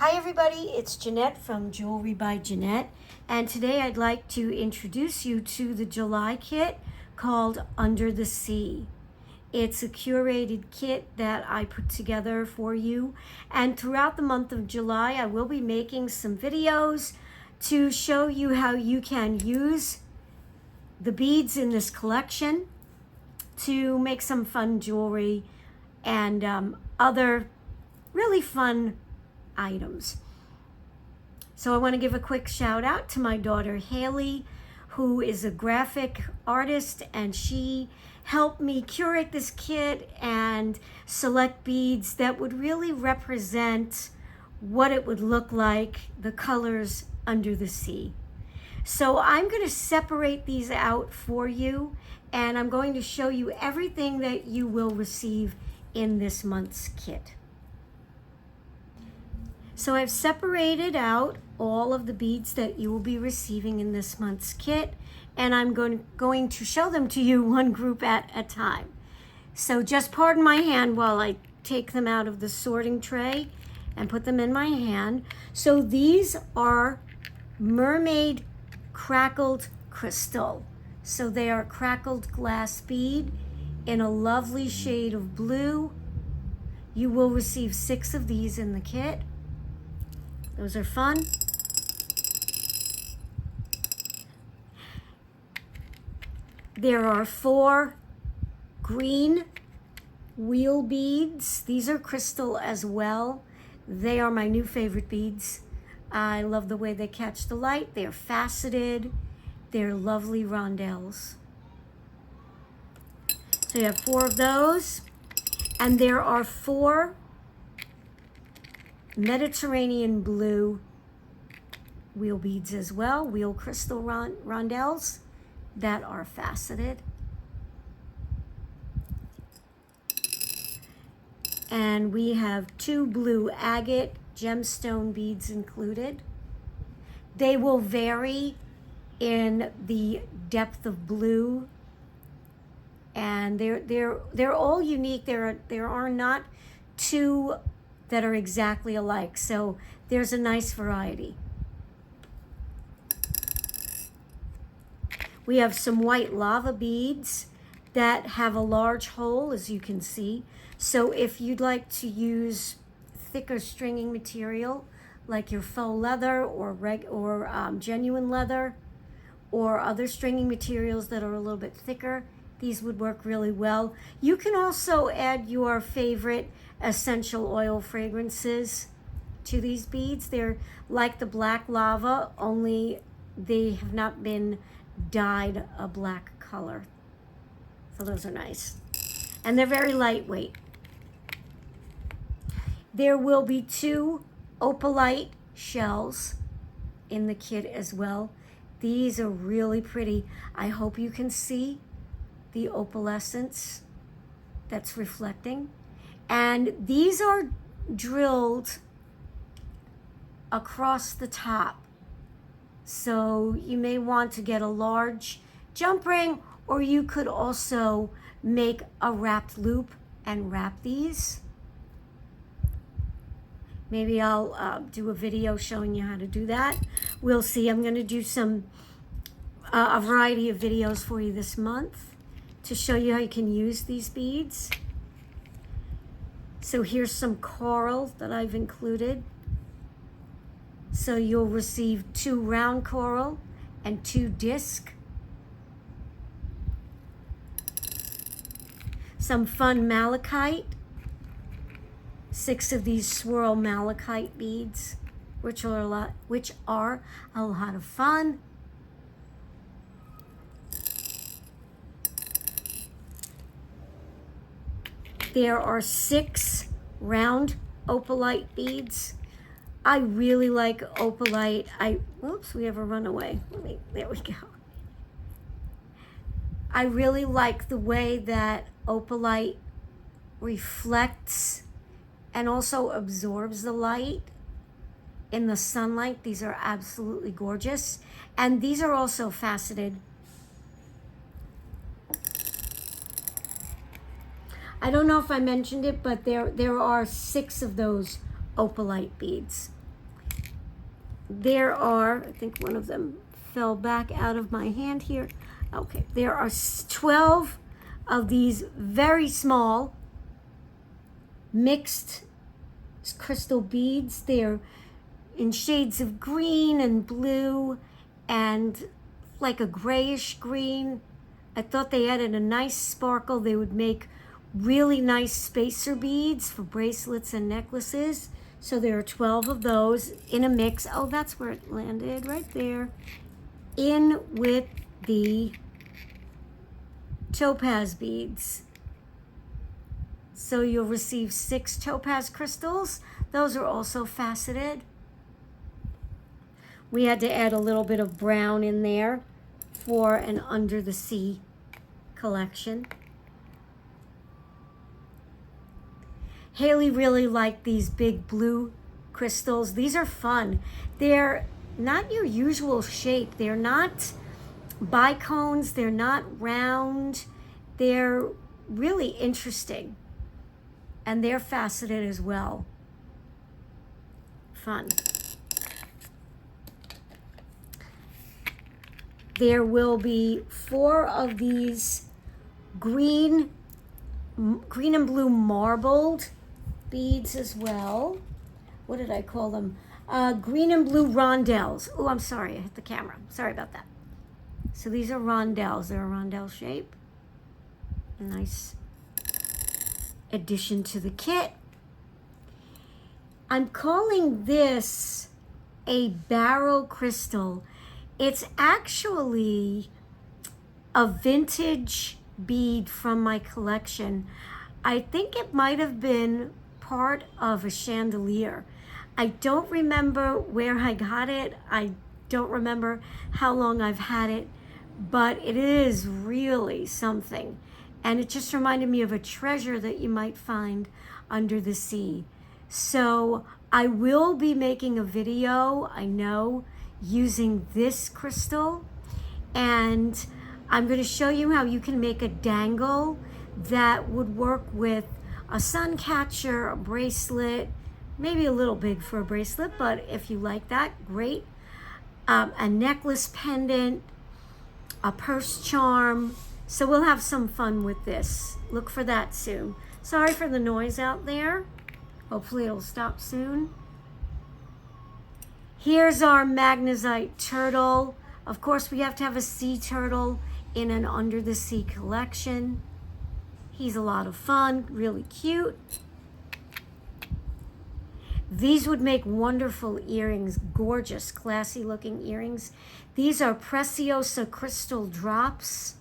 Hi everybody, it's Jeanette from Jewelry by Jeanette, and today I'd like to introduce you to the July kit called Under the Sea. It's a curated kit that I put together for you, and throughout the month of July I will be making some videos to show you how you can use the beads in this collection to make some fun jewelry and other really fun items. So I want to give a quick shout out to my daughter Haley, who is a graphic artist, and she helped me curate this kit and select beads that would really represent what it would look like, the colors under the sea. So I'm going to separate these out for you, and I'm going to show you everything that you will receive in this month's kit. So I've separated out all of the beads that you will be receiving in this month's kit, and I'm going to show them to you one group at a time. So just pardon my hand while I take them out of the sorting tray and put them in my hand. So these are mermaid crackled crystal. So they are crackled glass bead in a lovely shade of blue. You will receive 6 of these in the kit. Those are fun. There are 4 green wheel beads. These are crystal as well. They are my new favorite beads. I love the way they catch the light. They're faceted. They're lovely rondelles. So you have 4 of those. And there are 4 Mediterranean blue wheel beads as well, wheel crystal rondelles that are faceted. And we have 2 blue agate gemstone beads included. They will vary in the depth of blue, and they're all unique. There are not 2 that are exactly alike, so there's a nice variety. We have some white lava beads that have a large hole, as you can see. So if you'd like to use thicker stringing material, like your faux leather or genuine leather, or other stringing materials that are a little bit thicker, these would work really well. You can also add your favorite essential oil fragrances to these beads. They're like the black lava, only they have not been dyed a black color. So those are nice. And they're very lightweight. There will be 2 opalite shells in the kit as well. These are really pretty. I hope you can see the opalescence that's reflecting. And these are drilled across the top. So you may want to get a large jump ring, or you could also make a wrapped loop and wrap these. Maybe I'll do a video showing you how to do that. We'll see. I'm going to do a variety of videos for you this month to show you how you can use these beads. So here's some coral that I've included. So you'll receive 2 round coral and 2 disc. Some fun malachite. 6 of these swirl malachite beads, which are a lot of fun. There are 6 round opalite beads. I really like opalite. Oops, we have a runaway. There we go. I really like the way that opalite reflects and also absorbs the light in the sunlight. These are absolutely gorgeous. And these are also faceted. I don't know if I mentioned it, but there are 6 of those opalite beads. there are, I think one of them fell back out of my hand here. Okay, there are 12 of these very small mixed crystal beads. They're in shades of green and blue and like a grayish green. I thought they added a nice sparkle. They would make really nice spacer beads for bracelets and necklaces. So there are 12 of those in a mix. Oh, that's where it landed, right there. In with the topaz beads. So you'll receive 6 topaz crystals. Those are also faceted. We had to add a little bit of brown in there for an under the sea collection. Haley really liked these big blue crystals. These are fun. They're not your usual shape. They're not bicones. They're not round. They're really interesting. And they're faceted as well. Fun. There will be 4 of these green and blue marbled beads as well. What did I call them? Green and blue rondelles. Oh, I'm sorry, I hit the camera. Sorry about that. So these are rondelles. They're a rondelle shape. A nice addition to the kit. I'm calling this a barrel crystal. It's actually a vintage bead from my collection. I think it might have been part of a chandelier. I don't remember where I got it. I don't remember how long I've had it, but it is really something. And it just reminded me of a treasure that you might find under the sea. So I will be making a video, I know, using this crystal. And I'm going to show you how you can make a dangle that would work with a sun catcher, a bracelet, maybe a little big for a bracelet, but if you like that, great. A necklace pendant, a purse charm. So we'll have some fun with this. Look for that soon. Sorry for the noise out there. Hopefully it'll stop soon. Here's our magnesite turtle. Of course, we have to have a sea turtle in an under the sea collection. He's a lot of fun, really cute. These would make wonderful earrings, gorgeous, classy looking earrings. These are Preciosa crystal drops.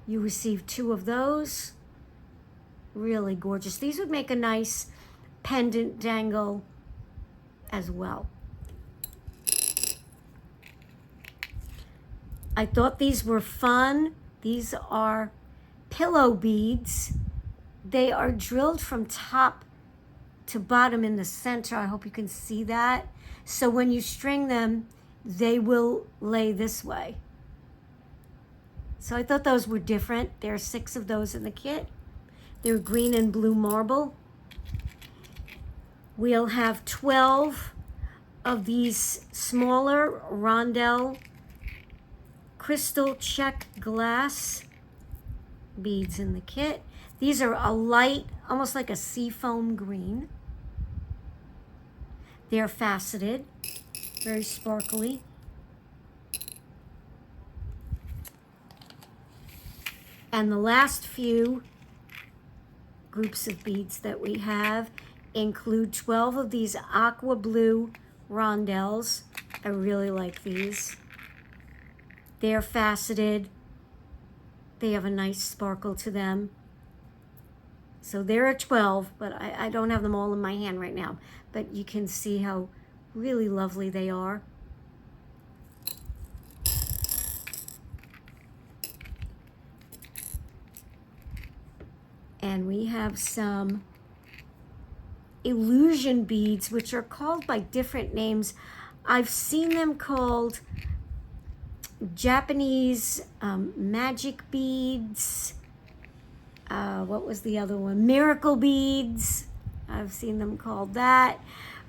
You receive 2 of those. Really gorgeous. These would make a nice pendant dangle as well. I thought these were fun. These are pillow beads. They are drilled from top to bottom in the center. I hope you can see that. So when you string them, they will lay this way. So I thought those were different. There are 6 of those in the kit. They're green and blue marble. We'll have 12 of these smaller rondelle crystal check glass beads in the kit. These are a light, almost like a seafoam green. They're faceted, very sparkly. And the last few groups of beads that we have include 12 of these aqua blue rondelles. I really like these. They're faceted. They have a nice sparkle to them. So there are 12, but I don't have them all in my hand right now. But you can see how really lovely they are. And we have some illusion beads, which are called by different names. I've seen them called Japanese magic beads. What was the other one? Miracle beads. I've seen them called that.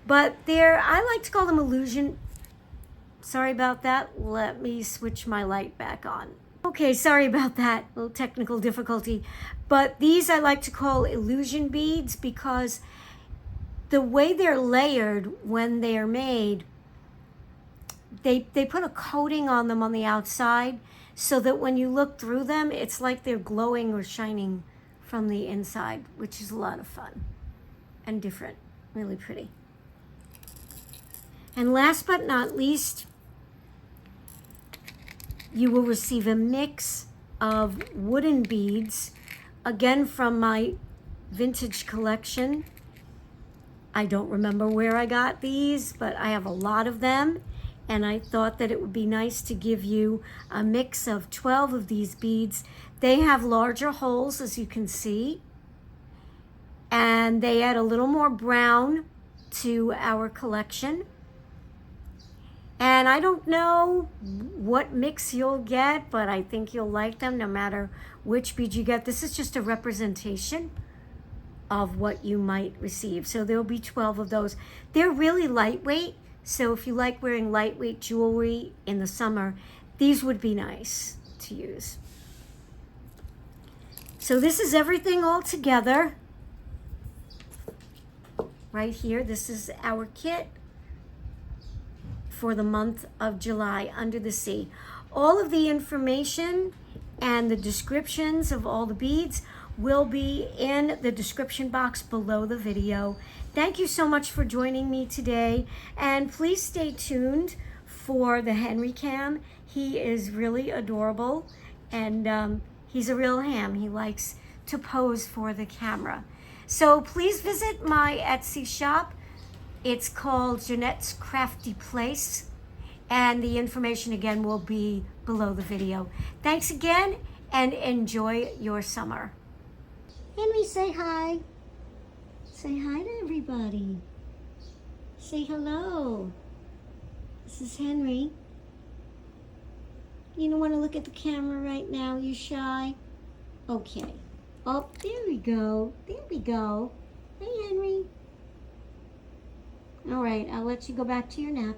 But I like to call them illusion. Sorry about that. Let me switch my light back on. Okay, sorry about that. A little technical difficulty. But these I like to call illusion beads because the way they're layered when they're made, they put a coating on them on the outside so that when you look through them, it's like they're glowing or shining from the inside, which is a lot of fun and different. Really pretty. And last but not least, you will receive a mix of wooden beads, again from my vintage collection. I don't remember where I got these, but I have a lot of them, and I thought that it would be nice to give you a mix of 12 of these beads. They have larger holes, as you can see, and they add a little more brown to our collection. And I don't know what mix you'll get, but I think you'll like them no matter which bead you get. This is just a representation of what you might receive. So there'll be 12 of those. They're really lightweight, so if you like wearing lightweight jewelry in the summer, these would be nice to use. So this is everything all together. Right here, this is our kit for the month of July, Under the Sea. All of the information and the descriptions of all the beads will be in the description box below the video. Thank you so much for joining me today, and please stay tuned for the Henry Cam. He is really adorable, and he's a real ham. He likes to pose for the camera. So please visit my Etsy shop. It's called Jeanette's Crafty Place, and the information again will be below the video. Thanks again, and enjoy your summer. Henry, say hi. Say hi to everybody. Say hello. This is Henry. You don't want to look at the camera right now? You shy? Okay. Oh, there we go. There we go. Hey, Henry. All right, I'll let you go back to your nap.